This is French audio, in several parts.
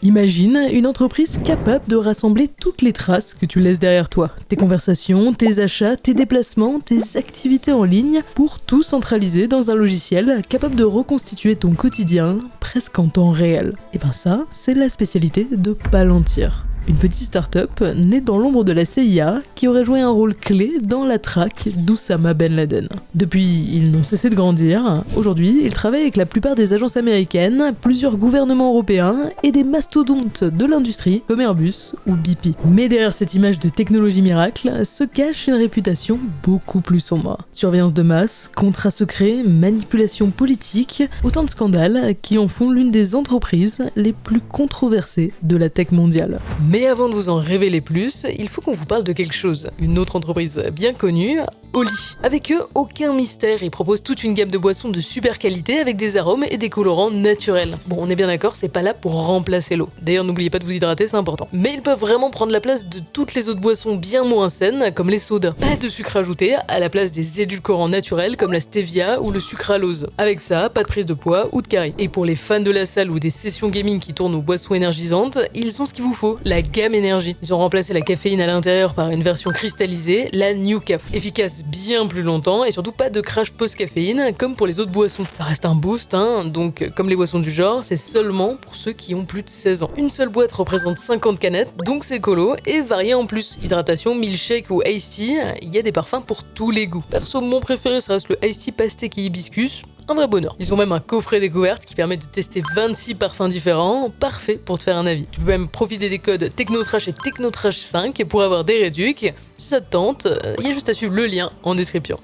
Imagine une entreprise capable de rassembler toutes les traces que tu laisses derrière toi. Tes conversations, tes achats, tes déplacements, tes activités en ligne, pour tout centraliser dans un logiciel capable de reconstituer ton quotidien presque en temps réel. Et ben ça, c'est la spécialité de Palantir. Une petite start-up née dans l'ombre de la CIA qui aurait joué un rôle clé dans la traque d'Oussama Ben Laden. Depuis, ils n'ont cessé de grandir. Aujourd'hui, ils travaillent avec la plupart des agences américaines, plusieurs gouvernements européens et des mastodontes de l'industrie comme Airbus ou BP. Mais derrière cette image de technologie miracle se cache une réputation beaucoup plus sombre. Surveillance de masse, contrats secrets, manipulation politique, autant de scandales qui en font l'une des entreprises les plus controversées de la tech mondiale. Mais avant de vous en révéler plus, il faut qu'on vous parle de quelque chose. Une autre entreprise bien connue, Oli. Avec eux, aucun mystère, ils proposent toute une gamme de boissons de super qualité avec des arômes et des colorants naturels. Bon, on est bien d'accord, c'est pas là pour remplacer l'eau. D'ailleurs, n'oubliez pas de vous hydrater, c'est important. Mais ils peuvent vraiment prendre la place de toutes les autres boissons bien moins saines, comme les sodas. Pas de sucre ajouté, à la place des édulcorants naturels comme la stevia ou le sucralose. Avec ça, pas de prise de poids ou de caries. Et pour les fans de la salle ou des sessions gaming qui tournent aux boissons énergisantes, ils ont ce qu'il vous faut, la gamme énergie. Ils ont remplacé la caféine à l'intérieur par une version cristallisée, la New Caf. Efficace bien plus longtemps et surtout pas de crash post-caféine comme pour les autres boissons. Ça reste un boost, donc comme les boissons du genre, c'est seulement pour ceux qui ont plus de 16 ans. Une seule boîte représente 50 canettes, donc c'est écolo et varié en plus. Hydratation, milkshake ou iced tea, il y a des parfums pour tous les goûts. Perso, mon préféré, ça reste le iced tea pastèque et hibiscus. Un vrai bonheur. Ils ont même un coffret découverte qui permet de tester 26 parfums différents, parfait pour te faire un avis. Tu peux même profiter des codes Technotrash et Technotrash 5 pour avoir des réducs. Si ça te tente, il y a juste à suivre le lien en description.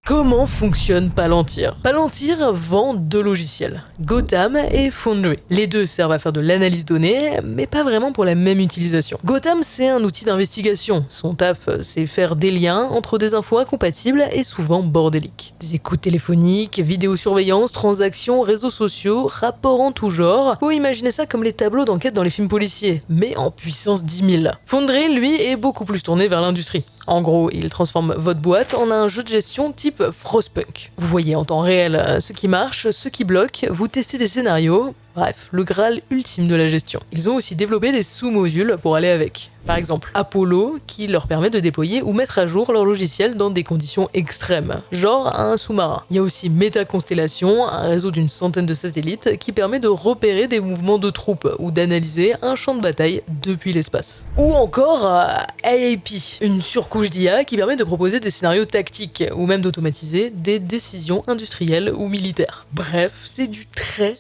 Comment fonctionne Palantir ? Palantir vend deux logiciels, Gotham et Foundry. Les deux servent à faire de l'analyse données, mais pas vraiment pour la même utilisation. Gotham, c'est un outil d'investigation. Son taf, c'est faire des liens entre des infos incompatibles et souvent bordéliques. Des écoutes téléphoniques, vidéosurveillance, transactions, réseaux sociaux, rapports en tout genre. Faut imaginer ça comme les tableaux d'enquête dans les films policiers, mais en puissance 10 000. Foundry, lui, est beaucoup plus tourné vers l'industrie. En gros, il transforme votre boîte en un jeu de gestion type Frostpunk. Vous voyez en temps réel ce qui marche, ce qui bloque, vous testez des scénarios, bref, le Graal ultime de la gestion. Ils ont aussi développé des sous-modules pour aller avec. Par exemple, Apollo, qui leur permet de déployer ou mettre à jour leur logiciel dans des conditions extrêmes, genre un sous-marin. Il y a aussi Métaconstellation, un réseau d'une centaine de satellites qui permet de repérer des mouvements de troupes ou d'analyser un champ de bataille depuis l'espace. Ou encore AAP, une surcouche d'IA qui permet de proposer des scénarios tactiques ou même d'automatiser des décisions industrielles ou militaires. Bref, c'est du très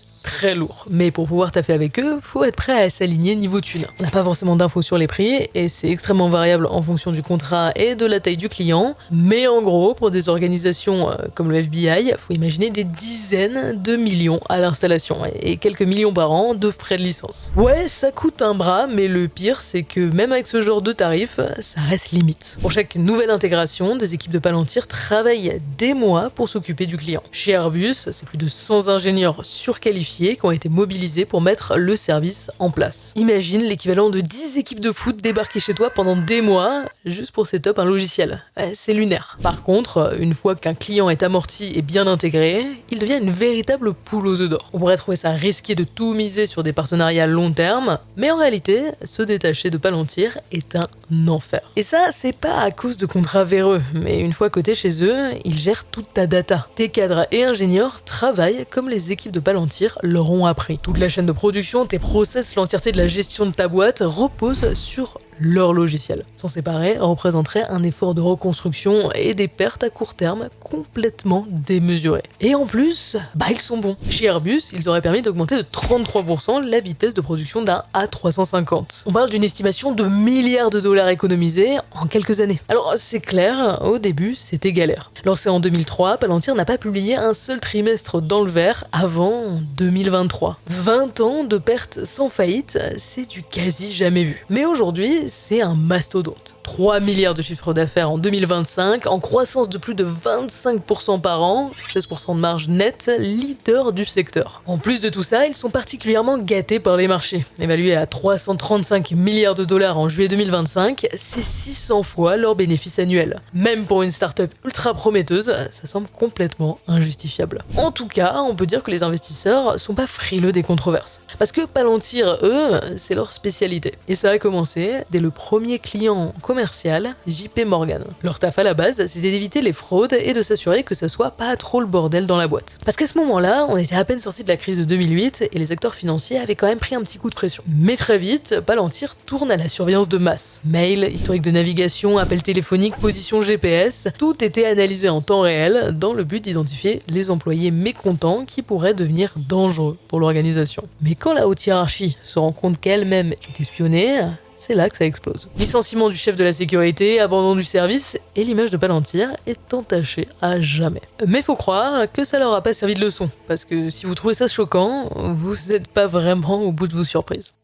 lourd. Mais pour pouvoir taffer avec eux, faut être prêt à s'aligner niveau thune. On n'a pas forcément d'infos sur les prix et c'est extrêmement variable en fonction du contrat et de la taille du client. Mais en gros, pour des organisations comme le FBI, faut imaginer des dizaines de millions à l'installation et quelques millions par an de frais de licence. Ouais, ça coûte un bras, mais le pire, c'est que même avec ce genre de tarifs, ça reste limite. Pour chaque nouvelle intégration, des équipes de Palantir travaillent des mois pour s'occuper du client. Chez Airbus, c'est plus de 100 ingénieurs surqualifiés qui ont été mobilisés pour mettre le service en place. Imagine l'équivalent de 10 équipes de foot débarquer chez toi pendant des mois juste pour setup un logiciel. C'est lunaire. Par contre, une fois qu'un client est amorti et bien intégré, il devient une véritable poule aux œufs d'or. On pourrait trouver ça risqué de tout miser sur des partenariats long terme, mais en réalité, se détacher de Palantir est un enfer. Et ça, c'est pas à cause de contrats véreux, mais une fois cotés chez eux, ils gèrent toute ta data. Tes cadres et ingénieurs travaillent comme les équipes de Palantir leur ont appris. Toute la chaîne de production, tes process, l'entièreté de la gestion de ta boîte repose sur leur logiciel. S'en séparer représenterait un effort de reconstruction et des pertes à court terme complètement démesurées. Et en plus, ils sont bons. Chez Airbus, ils auraient permis d'augmenter de 33% la vitesse de production d'un A350. On parle d'une estimation de milliards de dollars économisés en quelques années. Alors c'est clair, au début c'était galère. Lancé en 2003, Palantir n'a pas publié un seul trimestre dans le vert avant 2023. 20 ans de pertes sans faillite, c'est du quasi jamais vu. Mais aujourd'hui, c'est un mastodonte. 3 milliards de chiffre d'affaires en 2025, en croissance de plus de 25% par an, 16% de marge nette, leader du secteur. En plus de tout ça, ils sont particulièrement gâtés par les marchés. Évalués à 335 milliards de dollars en juillet 2025, c'est 600 fois leur bénéfice annuel. Même pour une start-up ultra prometteuse, ça semble complètement injustifiable. En tout cas, on peut dire que les investisseurs sont pas frileux des controverses. Parce que Palantir, eux, c'est leur spécialité. Et ça a commencé dès le premier client commercial, JP Morgan. Leur taf à la base, c'était d'éviter les fraudes et de s'assurer que ça soit pas trop le bordel dans la boîte. Parce qu'à ce moment-là, on était à peine sorti de la crise de 2008 et les acteurs financiers avaient quand même pris un petit coup de pression. Mais très vite, Palantir tourne à la surveillance de masse. Mail, historique de navigation, appels téléphoniques, position GPS, tout était analysé en temps réel dans le but d'identifier les employés mécontents qui pourraient devenir dangereux pour l'organisation. Mais quand la haute hiérarchie se rend compte qu'elle-même est espionnée, c'est là que ça explose. Licenciement du chef de la sécurité, abandon du service, et l'image de Palantir est entachée à jamais. Mais faut croire que ça leur a pas servi de leçon, parce que si vous trouvez ça choquant, vous n'êtes pas vraiment au bout de vos surprises.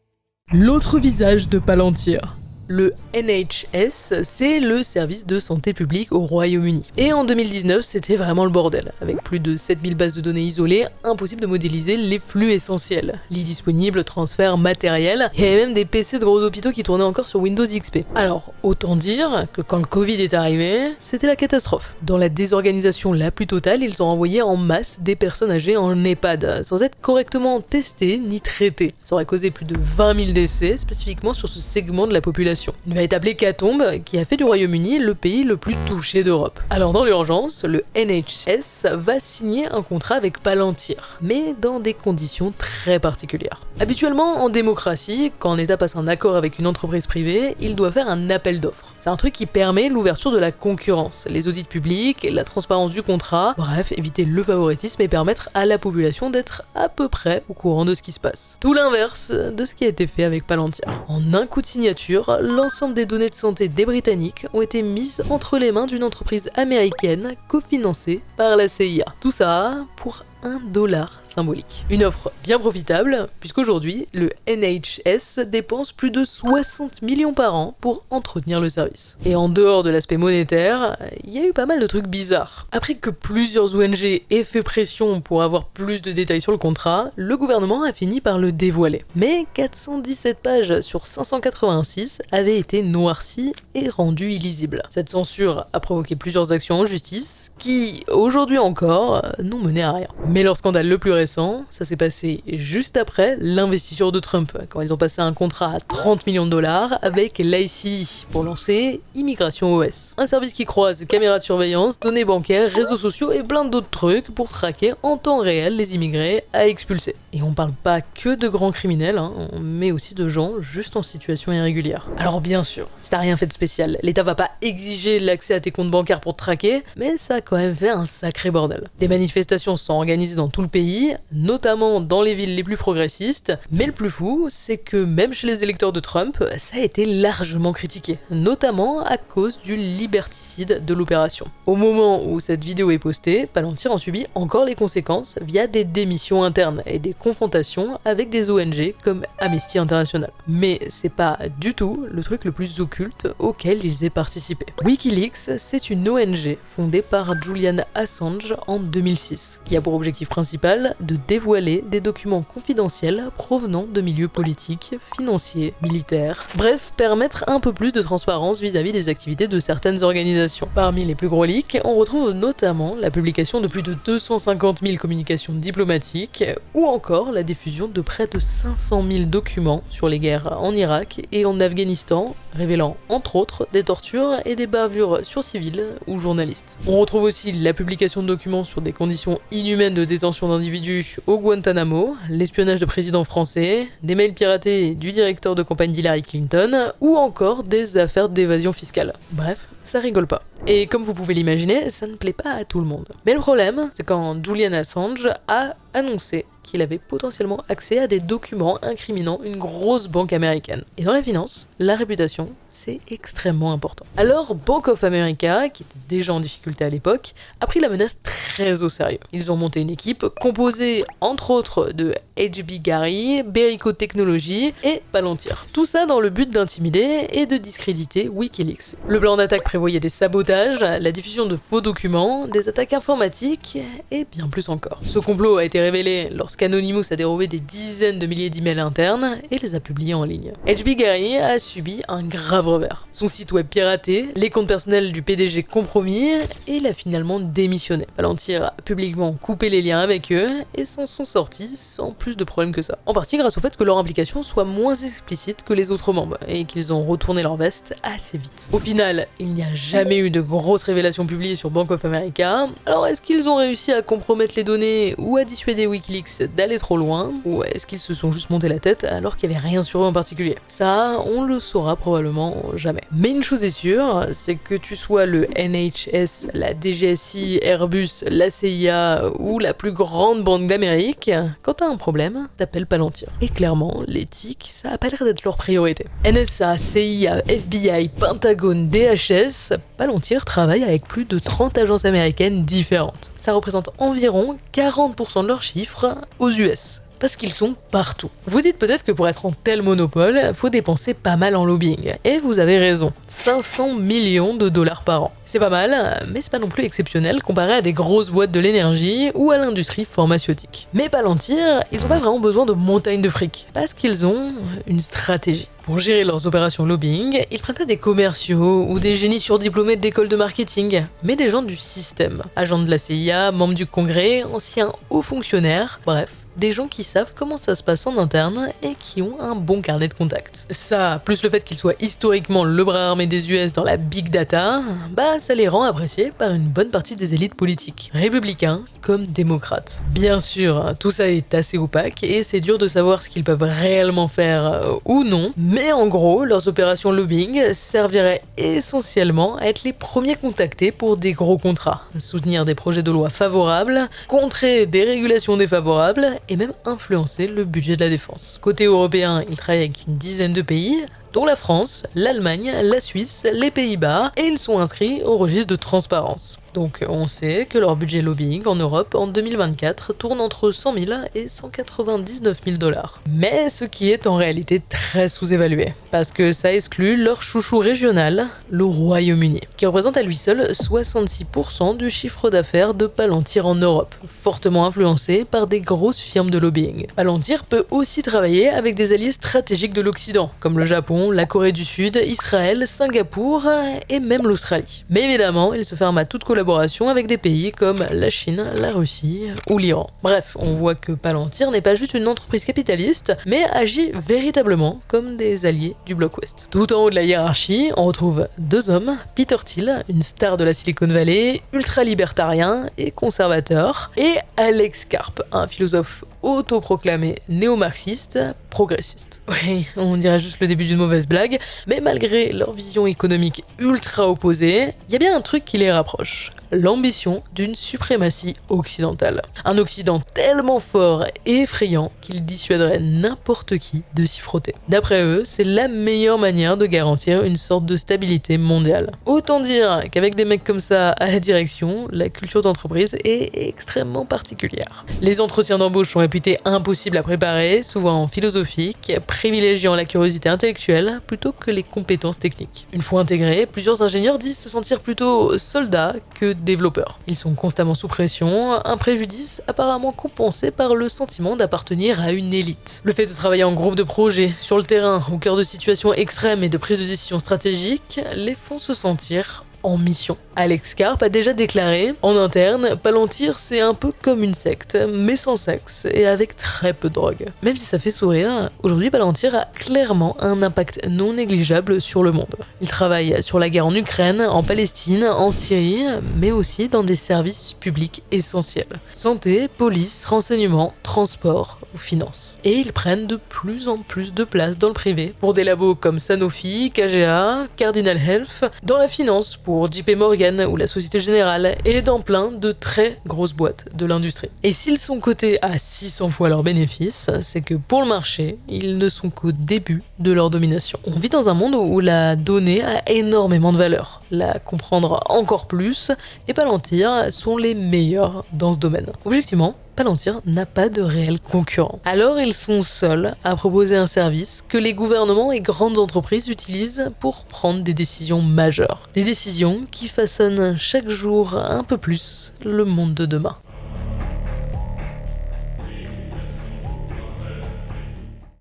L'autre visage de Palantir. Le NHS, c'est le service de santé publique au Royaume-Uni. Et en 2019, c'était vraiment le bordel. Avec plus de 7000 bases de données isolées, impossible de modéliser les flux essentiels. Lits disponibles, transferts, matériel, il y avait même des PC de gros hôpitaux qui tournaient encore sur Windows XP. Alors, autant dire que quand le Covid est arrivé, c'était la catastrophe. Dans la désorganisation la plus totale, ils ont envoyé en masse des personnes âgées en EHPAD, sans être correctement testées ni traitées. Ça aurait causé plus de 20 000 décès, spécifiquement sur ce segment de la population. Une véritable hécatombe qui a fait du Royaume-Uni le pays le plus touché d'Europe. Alors dans l'urgence, le NHS va signer un contrat avec Palantir, mais dans des conditions très particulières. Habituellement, en démocratie, quand un État passe un accord avec une entreprise privée, il doit faire un appel d'offres. C'est un truc qui permet l'ouverture de la concurrence, les audits publics, la transparence du contrat, bref, éviter le favoritisme et permettre à la population d'être à peu près au courant de ce qui se passe. Tout l'inverse de ce qui a été fait avec Palantir. En un coup de signature, l'ensemble des données de santé des Britanniques ont été mises entre les mains d'une entreprise américaine cofinancée par la CIA. Tout ça pour $1 symbolique. Une offre bien profitable, puisqu'aujourd'hui, le NHS dépense plus de 60 millions par an pour entretenir le service. Et en dehors de l'aspect monétaire, il y a eu pas mal de trucs bizarres. Après que plusieurs ONG aient fait pression pour avoir plus de détails sur le contrat, le gouvernement a fini par le dévoiler. Mais 417 pages sur 586 avaient été noircies et rendues illisibles. Cette censure a provoqué plusieurs actions en justice qui, aujourd'hui encore, n'ont mené à rien. Mais leur scandale le plus récent, ça s'est passé juste après l'investiture de Trump, quand ils ont passé un contrat à 30 millions de dollars avec l'ICI pour lancer Immigration OS. Un service qui croise caméras de surveillance, données bancaires, réseaux sociaux et plein d'autres trucs pour traquer en temps réel les immigrés à expulser. Et on parle pas que de grands criminels, mais aussi de gens juste en situation irrégulière. Alors bien sûr, si t'as rien fait de spécial, l'État va pas exiger l'accès à tes comptes bancaires pour te traquer, mais ça a quand même fait un sacré bordel. Des manifestations sont organisées dans tout le pays, notamment dans les villes les plus progressistes, mais le plus fou, c'est que même chez les électeurs de Trump, ça a été largement critiqué, notamment à cause du liberticide de l'opération. Au moment où cette vidéo est postée, Palantir en subit encore les conséquences via des démissions internes et des confrontations avec des ONG comme Amnesty International. Mais c'est pas du tout le truc le plus occulte auquel ils aient participé. WikiLeaks, c'est une ONG fondée par Julian Assange en 2006, qui a pour objectif principal de dévoiler des documents confidentiels provenant de milieux politiques, financiers, militaires, bref, permettre un peu plus de transparence vis-à-vis des activités de certaines organisations. Parmi les plus gros leaks, on retrouve notamment la publication de plus de 250 000 communications diplomatiques ou encore la diffusion de près de 500 000 documents sur les guerres en Irak et en Afghanistan, révélant entre autres des tortures et des bavures sur civils ou journalistes. On retrouve aussi la publication de documents sur des conditions inhumaines de détention d'individus au Guantanamo, l'espionnage de présidents français, des mails piratés du directeur de campagne d'Hillary Clinton ou encore des affaires d'évasion fiscale. Bref, ça rigole pas. Et comme vous pouvez l'imaginer, ça ne plaît pas à tout le monde. Mais le problème, c'est quand Julian Assange a annoncé qu'il avait potentiellement accès à des documents incriminant une grosse banque américaine. Et dans la finance, la réputation, c'est extrêmement important. Alors Bank of America, qui était déjà en difficulté à l'époque, a pris la menace très au sérieux. Ils ont monté une équipe composée entre autres de HB Gary, Berico Technologies et Palantir. Tout ça dans le but d'intimider et de discréditer Wikileaks. Le plan d'attaque prévoyait des sabotages, la diffusion de faux documents, des attaques informatiques et bien plus encore. Ce complot a été révélé lorsqu'Anonymous a dérobé des dizaines de milliers d'emails internes et les a publiés en ligne. HB Gary a subi un grave revers. Son site web piraté, les comptes personnels du PDG compromis et il a finalement démissionné. Palantir a publiquement coupé les liens avec eux et s'en sont sortis sans plus de problèmes que ça. En partie grâce au fait que leur implication soit moins explicite que les autres membres et qu'ils ont retourné leur veste assez vite. Au final, il n'y a jamais eu de grosses révélations publiées sur Bank of America. Alors est-ce qu'ils ont réussi à compromettre les données ou à dissuader Wikileaks d'aller trop loin, ou est-ce qu'ils se sont juste monté la tête alors qu'il n'y avait rien sur eux en particulier? Ça, on le saura probablement jamais. Mais une chose est sûre, c'est que tu sois le NHS, la DGSI, Airbus, la CIA ou la plus grande banque d'Amérique, quand t'as un problème, t'appelles Palantir. Et clairement, l'éthique, ça a pas l'air d'être leur priorité. NSA, CIA, FBI, Pentagone, DHS, Palantir travaille avec plus de 30 agences américaines différentes. Ça représente environ 40% de leurs chiffres aux US. Parce qu'ils sont partout. Vous dites peut-être que pour être en tel monopole, faut dépenser pas mal en lobbying. Et vous avez raison, 500 millions de dollars par an. C'est pas mal, mais c'est pas non plus exceptionnel comparé à des grosses boîtes de l'énergie ou à l'industrie pharmaceutique. Mais Palantir, ils ont pas vraiment besoin de montagnes de fric, parce qu'ils ont une stratégie. Pour gérer leurs opérations lobbying, ils prennent pas des commerciaux ou des génies surdiplômés d'écoles de marketing, mais des gens du système. Agents de la CIA, membres du Congrès, anciens hauts fonctionnaires, bref. Des gens qui savent comment ça se passe en interne et qui ont un bon carnet de contacts. Ça, plus le fait qu'ils soient historiquement le bras armé des US dans la big data, bah ça les rend appréciés par une bonne partie des élites politiques, républicains comme démocrates. Bien sûr, tout ça est assez opaque et c'est dur de savoir ce qu'ils peuvent réellement faire ou non, mais en gros, leurs opérations lobbying serviraient essentiellement à être les premiers contactés pour des gros contrats, soutenir des projets de loi favorables, contrer des régulations défavorables et même influencer le budget de la défense. Côté européen, ils travaillent avec une dizaine de pays, dont la France, l'Allemagne, la Suisse, les Pays-Bas, et ils sont inscrits au registre de transparence. Donc on sait que leur budget lobbying en Europe en 2024 tourne entre 100 000 et 199 000 dollars. Mais ce qui est en réalité très sous-évalué, parce que ça exclut leur chouchou régional, le Royaume-Uni, qui représente à lui seul 66% du chiffre d'affaires de Palantir en Europe, fortement influencé par des grosses firmes de lobbying. Palantir peut aussi travailler avec des alliés stratégiques de l'Occident, comme le Japon, la Corée du Sud, Israël, Singapour et même l'Australie. Mais évidemment, il se ferme à toute collaboration avec des pays comme la Chine, la Russie ou l'Iran. Bref, on voit que Palantir n'est pas juste une entreprise capitaliste, mais agit véritablement comme des alliés du bloc Ouest. Tout en haut de la hiérarchie, on retrouve deux hommes, Peter Thiel, une star de la Silicon Valley, ultra-libertarien et conservateur, et Alex Karp, un philosophe autoproclamé néo-marxiste, progressiste. Oui, on dirait juste le début d'une mauvaise blague, mais malgré leur vision économique ultra opposée, il y a bien un truc qui les rapproche. L'ambition d'une suprématie occidentale. Un Occident tellement fort et effrayant qu'il dissuaderait n'importe qui de s'y frotter. D'après eux, c'est la meilleure manière de garantir une sorte de stabilité mondiale. Autant dire qu'avec des mecs comme ça à la direction, la culture d'entreprise est extrêmement particulière. Les entretiens d'embauche sont réputés impossibles à préparer, souvent philosophiques, privilégiant la curiosité intellectuelle plutôt que les compétences techniques. Une fois intégrés, plusieurs ingénieurs disent se sentir plutôt soldats que développeurs. Ils sont constamment sous pression, un préjudice apparemment compensé par le sentiment d'appartenir à une élite. Le fait de travailler en groupe de projet, sur le terrain, au cœur de situations extrêmes et de prise de décision stratégiques, les font se sentir en mission. Alex Karp a déjà déclaré « En interne, Palantir c'est un peu comme une secte, mais sans sexe et avec très peu de drogue. » Même si ça fait sourire, aujourd'hui Palantir a clairement un impact non négligeable sur le monde. Il travaille sur la guerre en Ukraine, en Palestine, en Syrie, mais aussi dans des services publics essentiels. Santé, police, renseignement, transport, aux finances. Et ils prennent de plus en plus de place dans le privé pour des labos comme Sanofi, KGA, Cardinal Health, dans la finance pour JP Morgan ou la Société Générale et dans plein de très grosses boîtes de l'industrie. Et s'ils sont cotés à 600 fois leurs bénéfices, c'est que pour le marché, ils ne sont qu'au début de leur domination. On vit dans un monde où la donnée a énormément de valeur. La comprendre encore plus et Palantir sont les meilleurs dans ce domaine. Objectivement, Palantir n'a pas de réel concurrent. Alors ils sont seuls à proposer un service que les gouvernements et grandes entreprises utilisent pour prendre des décisions majeures. Des décisions qui façonnent chaque jour un peu plus le monde de demain.